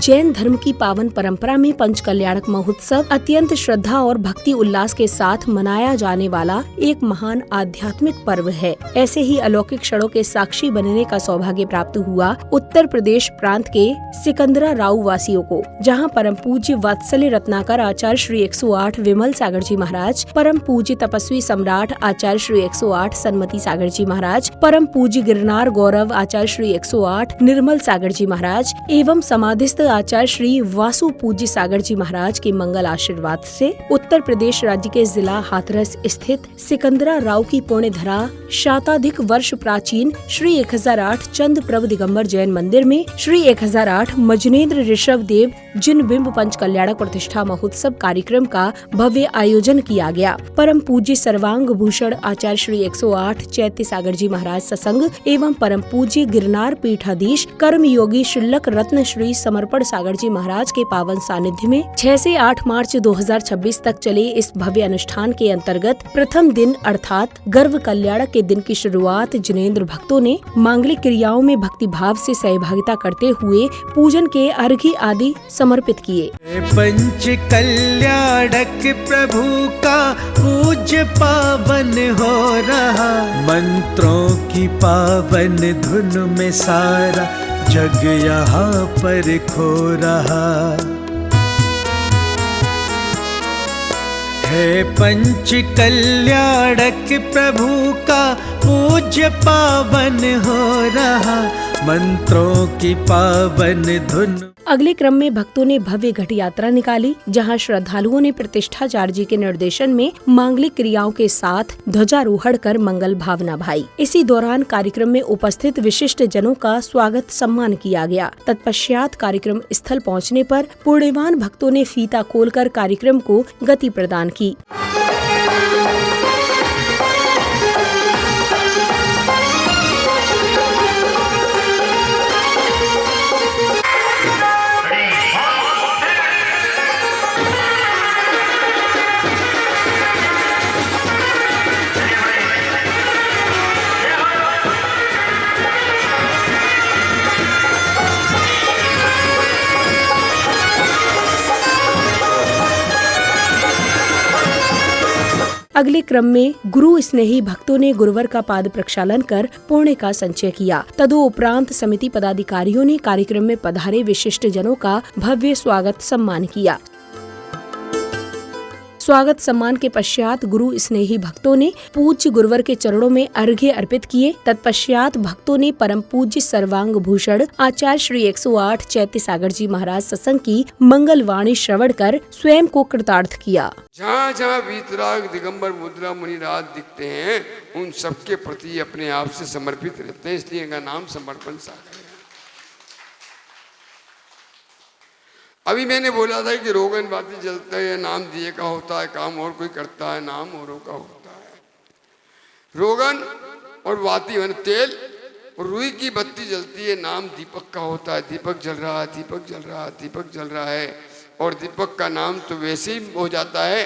जैन धर्म की पावन परंपरा में पंचकल्याणक महोत्सव अत्यंत श्रद्धा और भक्ति उल्लास के साथ मनाया जाने वाला एक महान आध्यात्मिक पर्व है। ऐसे ही अलौकिक क्षणों के साक्षी बनने का सौभाग्य प्राप्त हुआ उत्तर प्रदेश प्रांत के सिकंदरा राव वासियों को, जहां परम पूज्य वात्सल्य रत्नाकर आचार्य श्री 108 विमल सागर जी महाराज, परम पूज्य तपस्वी सम्राट आचार्य श्री 108 सन्मति सागर जी महाराज, परम पूज्य गिरनार गौरव आचार्य श्री 108 निर्मल सागर जी महाराज एवं समाधिस्थ आचार्य श्री वासु पूज्य सागर जी महाराज के मंगल आशीर्वाद से उत्तर प्रदेश राज्य के जिला हाथरस स्थित सिकंदरा राव की पुण्य धरा शताधिक वर्ष प्राचीन श्री 1008 चंद प्रभु दिगंबर जैन मंदिर में श्री 1008 मजनेन्द्र ऋषभ देव जिन बिंब पंच कल्याणक प्रतिष्ठा महोत्सव कार्यक्रम का भव्य आयोजन किया गया। परम पूज्य सर्वांग भूषण आचार्य श्री 108 चैत्य सागर जी महाराज सत्संग एवं परम पूज्य गिरनार पीठाधीश कर्म योगी शुल्लक रत्न श्री समर्पण सागर जी महाराज के पावन सानिध्य में 6 से 8 मार्च 2026 तक चले इस भव्य अनुष्ठान के अंतर्गत प्रथम दिन अर्थात गर्व कल्याणक के दिन की शुरुआत जिनेंद्र भक्तों ने मांगलिक क्रियाओं में भक्ति भाव से सहभागिता करते हुए पूजन के अर्घ्य आदि समर्पित किए। पंच कल्याणक प्रभु का पूज्य पावन हो रहा, मंत्रों की पावन धुन में सारा जग यहाँ पर खो रहा है। पंच कल्याणक प्रभु का पूज्य पावन हो रहा, मंत्रों की पावन धुन। अगले क्रम में भक्तों ने भव्य घट यात्रा निकाली, जहां श्रद्धालुओं ने प्रतिष्ठाचार्य जी के निर्देशन में मांगलिक क्रियाओं के साथ ध्वजारोहण कर मंगल भावना भाई। इसी दौरान कार्यक्रम में उपस्थित विशिष्ट जनों का स्वागत सम्मान किया गया। तत्पश्चात कार्यक्रम स्थल पहुंचने पर पुण्यवान भक्तों ने फीता खोलकर कार्यक्रम को गति प्रदान की। अगले क्रम में गुरु स्नेही भक्तों ने गुरुवर का पाद प्रक्षालन कर पुण्य का संचय किया। तदुपरांत समिति पदाधिकारियों ने कार्यक्रम में पधारे विशिष्ट जनों का भव्य स्वागत सम्मान किया। स्वागत सम्मान के पश्चात गुरु स्नेही भक्तों ने पूज्य गुरुवर के चरणों में अर्घ्य अर्पित किए। तत्पश्चात भक्तों ने परम पूज्य सर्वांग भूषण आचार्य श्री 108 चैत्य सागर जी महाराज सत्संग की मंगल वाणी श्रवण कर स्वयं को कृतार्थ किया। जहाँ जहाँ वीतराग दिगंबर मुद्रा मुनिराज दिखते हैं उन सबके प्रति अपने आप से समर्पित रहते हैं, इसलिए इनका नाम समर्पण सागर है। अभी मैंने बोला था कि रोगन बाती जलता है, नाम दिए का होता है, काम और कोई करता है, नाम औरों का होता है। रोगन और वाती मान तेल और रुई की बत्ती जलती है, नाम दीपक का होता है। दीपक जल रहा है, दीपक जल रहा है, दीपक जल रहा है। और दीपक का नाम तो वैसे ही हो जाता है,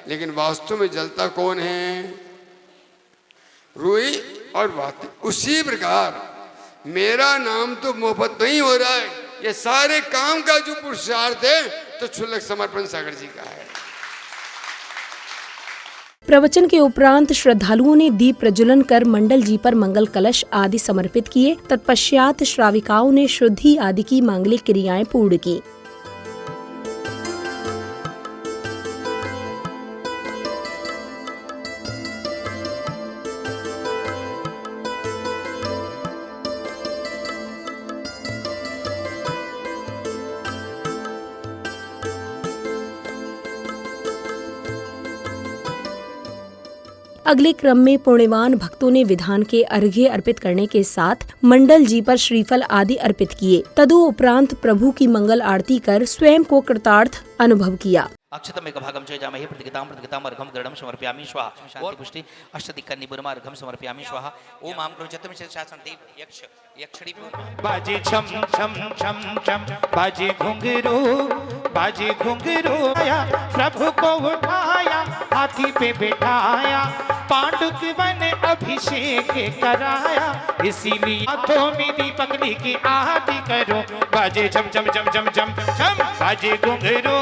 लेकिन वास्तव में जलता कौन है? रुई और वाती। उसी प्रकार मेरा नाम तो मुफ्त नहीं हो रहा है, ये सारे काम का जो पुरुषार्थ है तो शुल्लक समर्पण सागर जी का है। प्रवचन के उपरांत श्रद्धालुओं ने दीप प्रज्वलन कर मंडल जी पर मंगल कलश आदि समर्पित किए। तत्पश्चात श्राविकाओं ने शुद्धि आदि की मांगलिक क्रियाएं पूर्ण की। अगले क्रम में पुण्यवान भक्तों ने विधान के अर्घ्य अर्पित करने के साथ मंडल जी पर श्रीफल आदि अर्पित किए। तदुपरांत प्रभु की मंगल आरती कर स्वयं को कृतार्थ अनुभव किया। अक्षतमेक भागम च जामहे प्रतिगताम अर्घम गृणम समर्पयामि स्वाहा। शांति पुष्टि अष्टदिक्कन्नि बुरमा अर्घम समर्पयामि स्वाहा। ओम आम कृचतम शासनदेव यक्ष यक्षिणी बाजी छम छम छम छम बाजी घुंघरू प्रभु को उठाया, हाथी पे बिठाया, पांडुक वन अभिषेक कराया, इसीलिए हाथों में दीपक लेके आरती करो। बाजे झम झम झम झम झम झम, बाजे घुंघरू,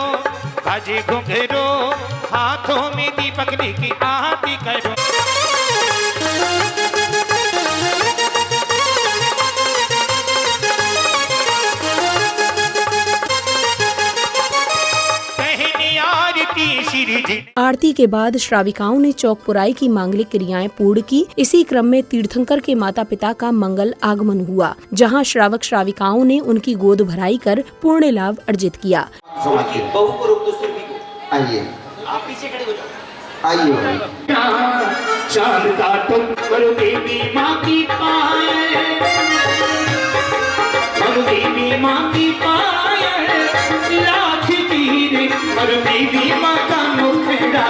बाजे घुंघरू, हाथों में दीपक लेके आरती करो। आरती के बाद श्राविकाओं ने चौक पुराई की मांगलिक क्रियाएं पूर्ण की। इसी क्रम में तीर्थंकर के माता पिता का मंगल आगमन हुआ, जहां श्रावक श्राविकाओं ने उनकी गोद भराई कर पुण्य लाभ अर्जित किया। बहू को रोक दो, सुरभि को। आइए, आप पीछे खड़े हो जाओ। आइए। चांद का टुकड़ देवी माँ की पायल, देवी माँ की पायल, लाख तीर और देवी माँ का मुखड़ा,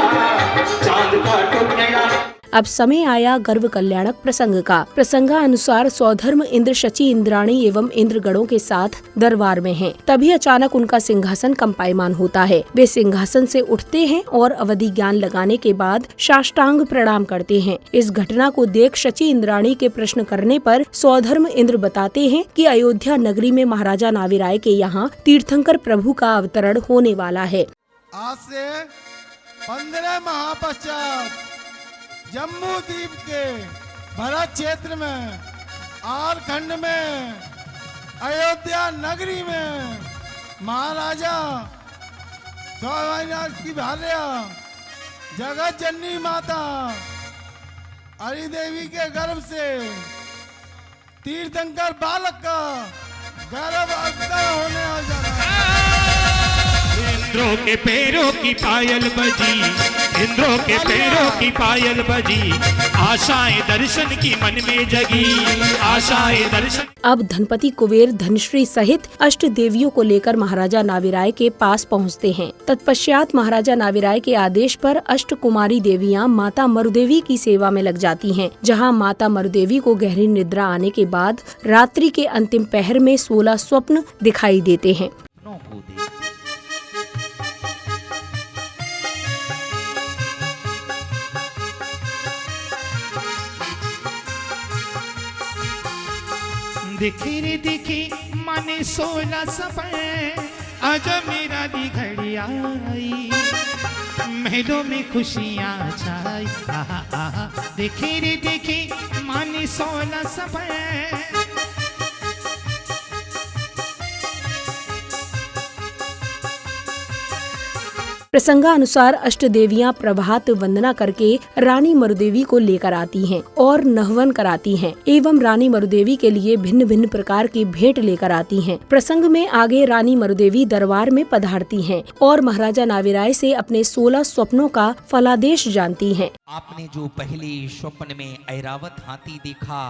चांद का टुकड़ा। अब समय आया गर्व कल्याणक प्रसंग का। प्रसंगानुसार सौधर्म इंद्र शची इंद्राणी एवं इंद्रगणों के साथ दरबार में हैं। तभी अचानक उनका सिंहासन कंपायमान होता है। वे सिंहासन से उठते हैं और अवधि ज्ञान लगाने के बाद साष्टांग प्रणाम करते हैं। इस घटना को देख शची इंद्राणी के प्रश्न करने पर सौधर्म इंद्र बताते हैं कि अयोध्या नगरी में महाराजा नाविराय के यहाँ तीर्थंकर प्रभु का अवतरण होने वाला है। आज से 15 माह पश्चात जम्मू द्वीप के भरत क्षेत्र में, आरखंड में, अयोध्या नगरी में महाराजा स्वामीनाथ की भार्या जगत जननी माता हरिदेवी के गर्भ से तीर्थंकर बालक का गर्भ अवतरण होने जा रहा है। इंद्रों के पैरों की पायल बजी, इंद्रों के पैरों की पायल बजी, आशाएं दर्शन की मन में जगी, आशाएं दर्शन। अब धनपति कुबेर धनश्री सहित अष्ट देवियों को लेकर महाराजा नाविराय के पास पहुंचते हैं। तत्पश्चात महाराजा नाविराय के आदेश पर अष्ट कुमारी देवियां माता मरुदेवी की सेवा में लग जाती हैं, जहां माता मरुदेवी को गहरी निद्रा आने के बाद रात्रि के अंतिम पहर में 16 स्वप्न दिखाई देते हैं। देखे रे देखे माने 16 सपने, आज मेरा दी घड़ी आई, महलों में खुशियाँ छाई। आहा आहा, देखे रे देखे माने 16 सपने। प्रसंगानुसार अष्ट देवियां प्रभात वंदना करके रानी मरुदेवी को लेकर आती हैं और नहवन कराती हैं एवं रानी मरुदेवी के लिए भिन्न भिन्न प्रकार की भेंट लेकर आती हैं। प्रसंग में आगे रानी मरुदेवी दरबार में पधारती हैं और महाराजा नाविराय से अपने 16 स्वप्नों का फलादेश जानती हैं। आपने जो पहले स्वप्न में ऐरावत हाथी देखा,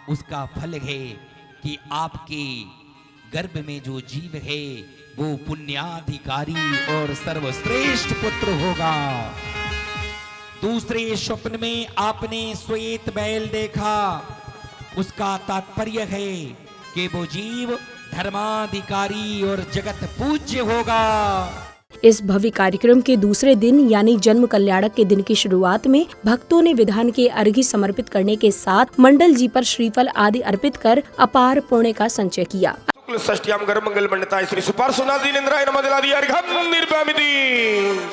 उसका फल है कि आपके गर्भ में जो जीव है वो पुण्याधिकारी और सर्वश्रेष्ठ पुत्र होगा। दूसरे स्वप्न में आपने श्वेत बैल देखा, उसका तात्पर्य है कि वो जीव धर्माधिकारी और जगत पूज्य होगा। इस भव्य कार्यक्रम के दूसरे दिन यानी जन्म कल्याणक के दिन की शुरुआत में भक्तों ने विधान के अर्घ्य समर्पित करने के साथ मंडल जी पर श्रीफल आदि अर्पित कर अपार पुण्य का संचय किया। षष्ठ्याम गर्भ मंगल मंडताय श्री सुपार्श्वनाथ जिनेन्द्राय नमः जलादि अर्घम निर्पामिति।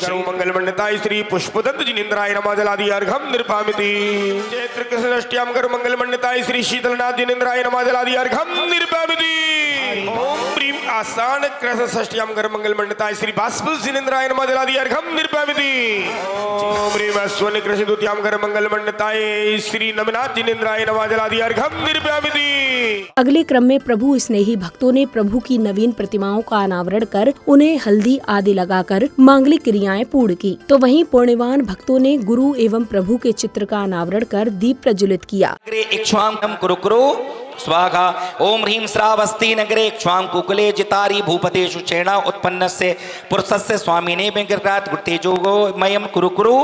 गर्भ मंगल मंडताय श्री पुष्पदंत जिनेन्द्राय नमः जलादि अर्घम निर्पामिति। चैत्र कृष्ण षष्ठ्याम गर्भ मंगल मंडताय श्री शीतलनाथ जिनेन्द्राय नमः जलादि अर्घम निर्पामिति। ओम प्रीम आसान कृष्ण षष्ठ्याम गर्भ मंगल मंडताय श्री बाष्प जिनेन्द्राय नमः जलादि अर्घम निर्पामिति। ओम प्रीम स्वर्ण कृष्ण द्वितीयाम गर्भ मंगल मंडताय श्री नमनाथ जिनेन्द्राय नमः जलादि अर्घम निर्पामिति। अगले क्रम में प्रभु स्नेही भक्तों ने प्रभु की नवीन प्रतिमाओं का अनावरण कर उन्हें हल्दी आदि लगाकर मांगलिक क्रियाएं पूर्ण की, तो वहीं पुण्यवान भक्तों ने गुरु एवं प्रभु के चित्र का अनावरण कर दीप प्रज्वलित किया। स्वाहा। ओम ह्रीं श्रावस्ती नगरे क्ष्वां कुकुले जितारी भूपतेषु चेणा उत्पन्नस्य पुरुषस्य स्वामिने व्यंग्रकात् गुट्टे जोगो मयम कुरु कुरु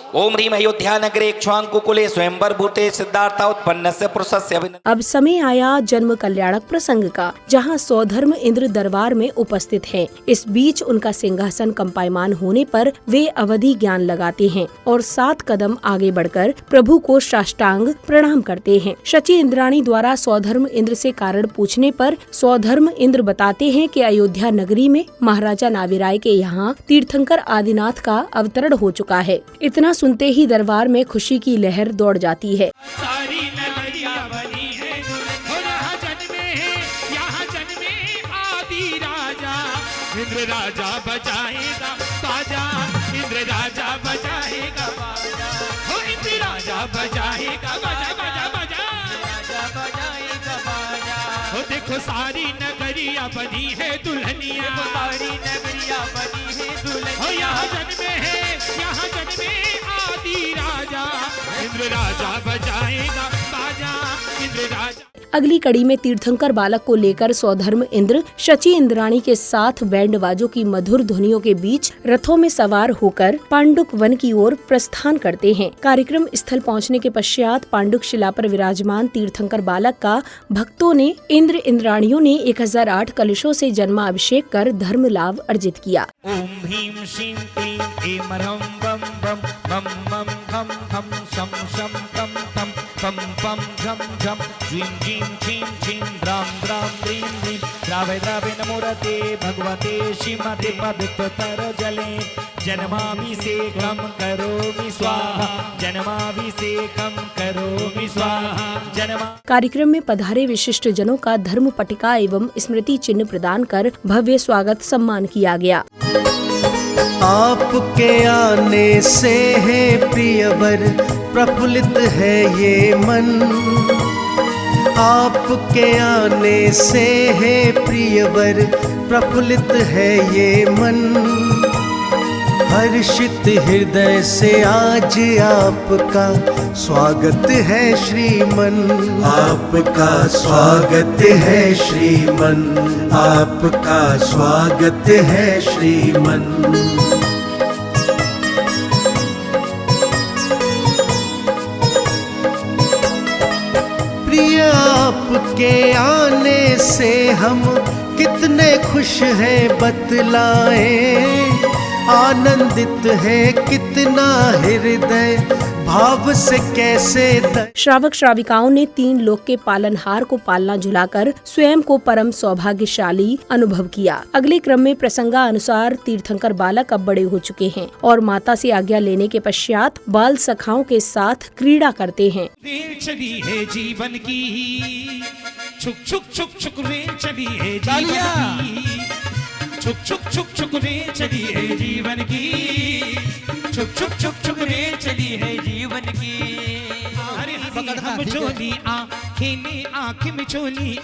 ओम ह्रीम अयोध्या नगरे इक्ष्वाकुकुले स्वयंवर भूते सिद्धार्थ उत्पन्नस्य पुरुषस्य अभिनंदन। अब समय आया जन्म कल्याणक प्रसंग का, जहां सौधर्म इंद्र दरबार में उपस्थित हैं। इस बीच उनका सिंहासन कंपायमान होने पर वे अवधि ज्ञान लगाते हैं और 7 कदम आगे बढ़कर प्रभु को साष्टांग प्रणाम करते हैं। शची इंद्राणी द्वारा सौधर्म इंद्र से कारण पूछने पर सौधर्म इंद्र बताते हैं कि अयोध्या नगरी में महाराजा नाविराय के यहाँ तीर्थंकर आदिनाथ का अवतरण हो चुका है। इतना सुनते ही दरबार में खुशी की लहर दौड़ जाती है। सारी नगरिया बनी है और यहाँ जन्मे आदि राजा। इंद्र राजा बजाएगा बाजा, इंद्र राजा बजाएगा बाजा, हो इंद्र राजा बजाएगा बाजा बाजा बाजा, राजा बजाएगा बाजा। हो देखो सारी नगरिया बनी है दुल्हनिया, सारी नगरिया बनी है दुल्हनिया। हो यहाँ जन्मे आदि राजा, इंद्र राजा बजाएगा बाजा, इंद्र राजा। अगली कड़ी में तीर्थंकर बालक को लेकर सौधर्म इंद्र शची इंद्राणी के साथ बैंड बाजों की मधुर ध्वनियों के बीच रथों में सवार होकर पांडुक वन की ओर प्रस्थान करते हैं। कार्यक्रम स्थल पहुंचने के पश्चात पांडुक शिला पर विराजमान तीर्थंकर बालक का भक्तों ने इंद्र इंद्राणियों ने 1008 कलशों से जन्माभिषेक कर धर्म लाभ अर्जित किया। ओम ह्रीं श्रीं क्लीं ऐं ह्रौं बम बम बम बम खम खम शम शम कम कम पम पम झम झम ह्रीं क्लीं छीं छीं द्रां द्रां द्रीं द्रीं द्रावय द्रावय नमोरते भगवते श्रीमते पवित्रतर जले जन्माभिषेकं करोमि स्वाहा, जन्माभिषेकं करोमि स्वाहा जन्मा। कार्यक्रम में पधारे विशिष्ट जनों का धर्म पटिका एवं स्मृति चिन्ह प्रदान कर भव्य स्वागत सम्मान किया गया। आपके आने से है प्रियवर प्रफुल्लित है ये मन, आपके आने से है प्रियवर प्रफुल्लित है ये मन। हर्षित हृदय से आज आपका स्वागत है श्रीमन, आपका स्वागत है श्रीमन, आपका स्वागत है श्रीमन। प्रिय आपके आने से हम कितने खुश हैं बतलाएं, आनंदित है कितना हृदय भाव से कैसे श्रावक श्राविकाओं ने 3 लोक के पालनहार को पालना झुलाकर स्वयं को परम सौभाग्यशाली अनुभव किया। अगले क्रम में प्रसंगानुसार तीर्थंकर बालक अब बड़े हो चुके हैं और माता से आज्ञा लेने के पश्चात बाल सखाओं के साथ क्रीड़ा करते हैं। रेल चली है जीवन की, छुक छुक छुक छुक रेल चली है जीवन की, छुक छुक छुक छुक रेल चली है जीवन की, छुक छुक छुक छुक रेल चली है जीवन की। अरे हम चोली आँखें में आँख में चोली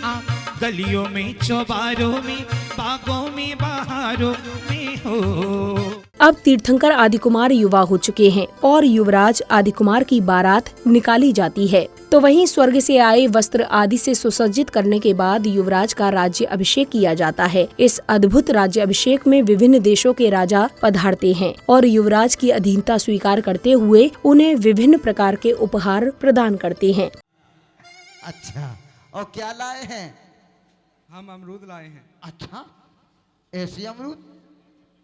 गलियों में चौबारों में बागों में बहारों में हो। अब तीर्थंकर आदिकुमार युवा हो चुके हैं और युवराज आदिकुमार की बारात निकाली जाती है। तो वहीं स्वर्ग से आए वस्त्र आदि से सुसज्जित करने के बाद युवराज का राज्य अभिषेक किया जाता है। इस अद्भुत राज्य अभिषेक में विभिन्न देशों के राजा पधारते हैं और युवराज की अधीनता स्वीकार करते हुए उन्हें विभिन्न प्रकार के उपहार प्रदान करते हैं। अच्छा, और क्या लाए हैं? हम अमरूद लाए हैं। अच्छा, ऐसे अमरूद?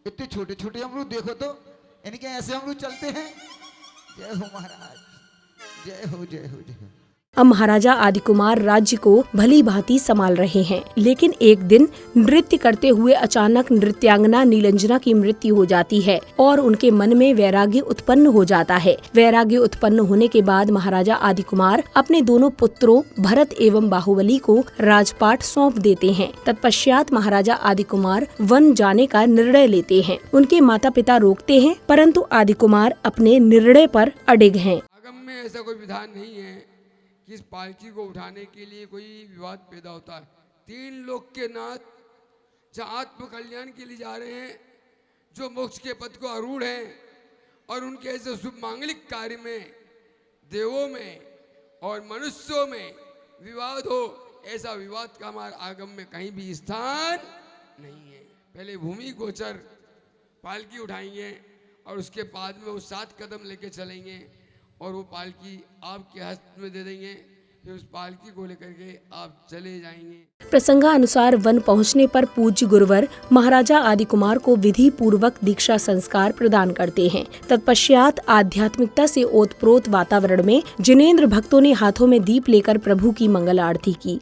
इतने छोटे छोटे अमरूद देखो तो, इनके ऐसे अमरूद चलते हैं? जय हो महाराज, जय हो जय हो जय हो। अब महाराजा आदिकुमार राज्य को भली भांति संभाल रहे हैं, लेकिन एक दिन नृत्य करते हुए अचानक नृत्यांगना नीलंजना की मृत्यु हो जाती है और उनके मन में वैराग्य उत्पन्न हो जाता है। वैराग्य उत्पन्न होने के बाद महाराजा आदिकुमार अपने दोनों पुत्रों भरत एवं बाहुबली को राजपाट सौंप देते हैं। तत्पश्चात महाराजा आदिकुमार वन जाने का निर्णय लेते हैं। उनके माता पिता रोकते हैं, परंतु आदिकुमार अपने निर्णय पर अडिग हैं। आगम में ऐसा कोई विधान नहीं है कि इस पालकी को उठाने के लिए कोई विवाद पैदा होता है। 3 लोक के नाथ जहाँ आत्म कल्याण के लिए जा रहे हैं, जो मोक्ष के पद को आरूढ़ हैं, और उनके ऐसे शुभ मांगलिक कार्य में देवों में और मनुष्यों में विवाद हो, ऐसा विवाद का हमारे आगम में कहीं भी स्थान नहीं है। पहले भूमि गोचर पालकी उठाएंगे और उसके बाद में वो 7 कदम लेके चलेंगे और वो पालकी आपके हस्त में दे देंगे, फिर उस पालकी को लेकर के आप चले जाएंगे। प्रसंगानुसार वन पहुंचने पर पूज्य गुरुवर महाराजा आदि कुमार को विधि पूर्वक दीक्षा संस्कार प्रदान करते हैं। तत्पश्चात आध्यात्मिकता से ओतप्रोत वातावरण में जिनेंद्र भक्तों ने हाथों में दीप लेकर प्रभु की मंगल आरती की।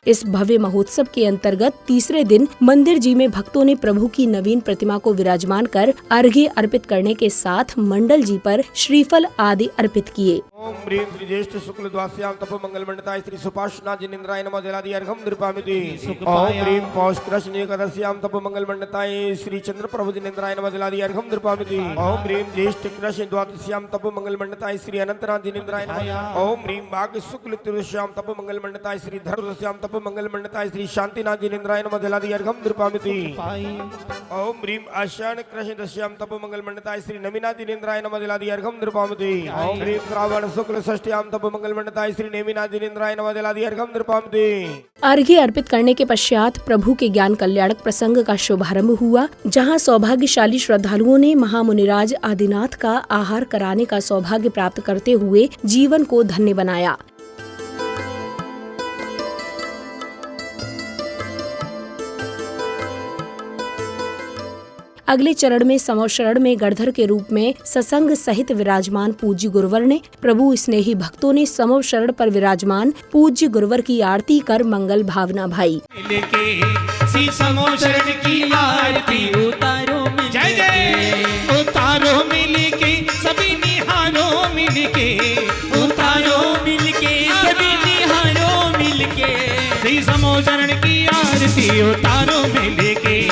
इस भव्य महोत्सव के अंतर्गत तीसरे दिन मंदिर जी में भक्तों ने प्रभु की नवीन प्रतिमा को विराजमान कर अर्घ्य अर्पित करने के साथ मंडल जी पर श्रीफल आदि अर्पित किए। ओम ह्रीं श्री ज्येष्ठ शुक्ल द्वादश्यां तप मंगल मंडिताय श्री सुपार्श्वना जिनेन्द्राय नमः जलादि अर्घ्यं निर्पामिति। ओम ह्रीं पौष कृष्ण एकादश्यां तप मंगल मंडिताय श्री चंद्र प्रभु जिनेन्द्राय नमः जलादि अर्घ्यं निर्पामिति। ओम ह्रीं ज्येष्ठ कृष्ण द्वादश्यां तप मंगल मंडिताय श्री अनंतनाथ जिनेन्द्राय नमः। ओम ह्रीं माघ शुक्ल त्रयोदश्यां तप मंगल मंडिताय श्री धर्मदश्यां तप मंगल मंडिताय श्री शांतिनाथ जिनेन्द्राय नमः जलादि अर्घ्यं निर्पामिति। ओम ह्रीं आषाढ़ कृष्ण दश्यां तप मंगल मंडिताय श्री नमीनाथ जिनेन्द्राय नमः जलादि अर्घ्यं निर्पामिति। ओम ह्रीं श्रावण शुक्ल षष्ठ्यां तप मंगल मंडिताय श्री नेमिनाथ जिनेन्द्राय नमः जलादि अर्घ्यं निर्पामिति। अर्घ्य अर्पित करने के पश्चात प्रभु के ज्ञान कल्याणक प्रसंग का शुभारंभ हुआ, जहां सौभाग्यशाली श्रद्धालुओं ने महामुनिराज आदिनाथ का आहार कराने का सौभाग्य प्राप्त करते हुए जीवन को धन्य बनाया। अगले चरण में समोशरण में गणधर के रूप में ससंग सहित विराजमान पूज्य गुरुवर ने प्रभु स्नेही भक्तों ने समोशरण पर विराजमान पूज्य गुरुवर की आरती कर मंगल भावना भाई। समोशरण की आरती उतारो जय जय उतारो मिलके सभी निहारो मिलके उतारो मिलके सभी निहारो मिलके श्री समोशरण की आरती उतारो मिलके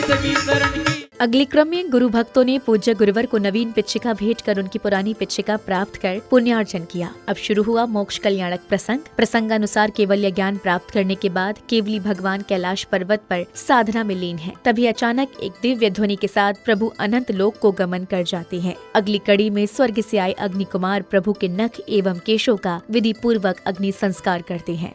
सभी शरण। अगले क्रम में गुरु भक्तों ने पूज्य गुरुवर को नवीन पिच्छिका भेंट कर उनकी पुरानी पिच्छिका प्राप्त कर पुण्यार्जन किया। अब शुरू हुआ मोक्ष कल्याणक प्रसंग। प्रसंगानुसार केवल्य ज्ञान प्राप्त करने के बाद केवली भगवान कैलाश पर्वत पर साधना में लीन है। तभी अचानक एक दिव्य ध्वनि के साथ प्रभु अनंत लोक को गमन कर जाते हैं। अगली कड़ी में स्वर्ग से आए अग्नि कुमार प्रभु के नख एवं केशों का विधि पूर्वक अग्नि संस्कार करते हैं।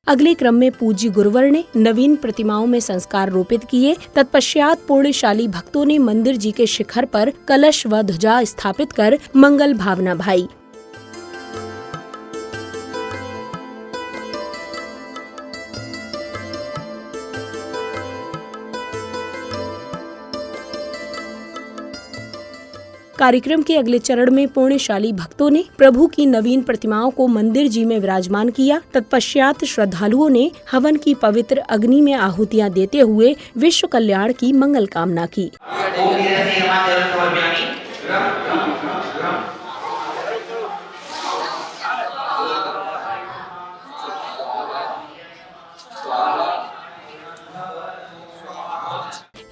अगले क्रम में पूज्य गुरुवर ने नवीन प्रतिमाओं में संस्कार रोपित किए। तत्पश्चात पुण्यशाली भक्तों ने मंदिर जी के शिखर पर कलश व ध्वजा स्थापित कर मंगल भावना भाई। कार्यक्रम के अगले चरण में पुण्यशाली भक्तों ने प्रभु की नवीन प्रतिमाओं को मंदिर जी में विराजमान किया। तत्पश्चात श्रद्धालुओं ने हवन की पवित्र अग्नि में आहुतियां देते हुए विश्व कल्याण की मंगल कामना की।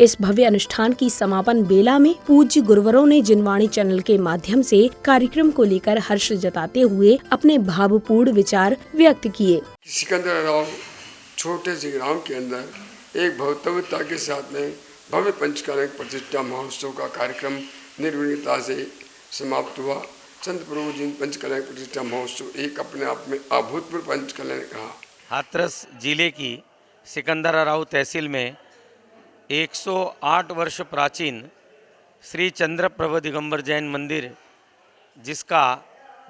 इस भव्य अनुष्ठान की समापन बेला में पूज्य गुरुवरों ने जिनवाणी चैनल के माध्यम से कार्यक्रम को लेकर हर्ष जताते हुए अपने भावपूर्ण विचार व्यक्त किए। सिकंदराव छोटे से गांव के अंदर एक भव्यता के साथ में भव्य पंचकलंक प्रतिष्ठा महोत्सव का कार्यक्रम निर्विघ्नता से समाप्त हुआ। संत प्रभु जी पंचकलंक प्रतिष्ठा महोत्सव एक अपने आप में अभूतपूर्व पंचकलंक कहा। हाथरस जिले की सिकंदराव तहसील में 108 वर्ष प्राचीन श्री चंद्र प्रभु दिगंबर जैन मंदिर, जिसका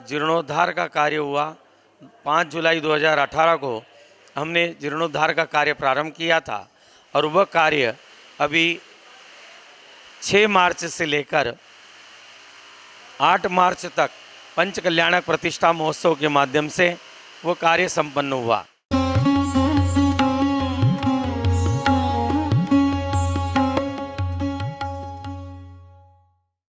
जीर्णोद्धार का कार्य हुआ 5 जुलाई 2018 को हमने जीर्णोद्धार का कार्य प्रारंभ किया था और वह कार्य अभी 6 मार्च से लेकर 8 मार्च तक पंच कल्याणक प्रतिष्ठा महोत्सव के माध्यम से वो कार्य संपन्न हुआ।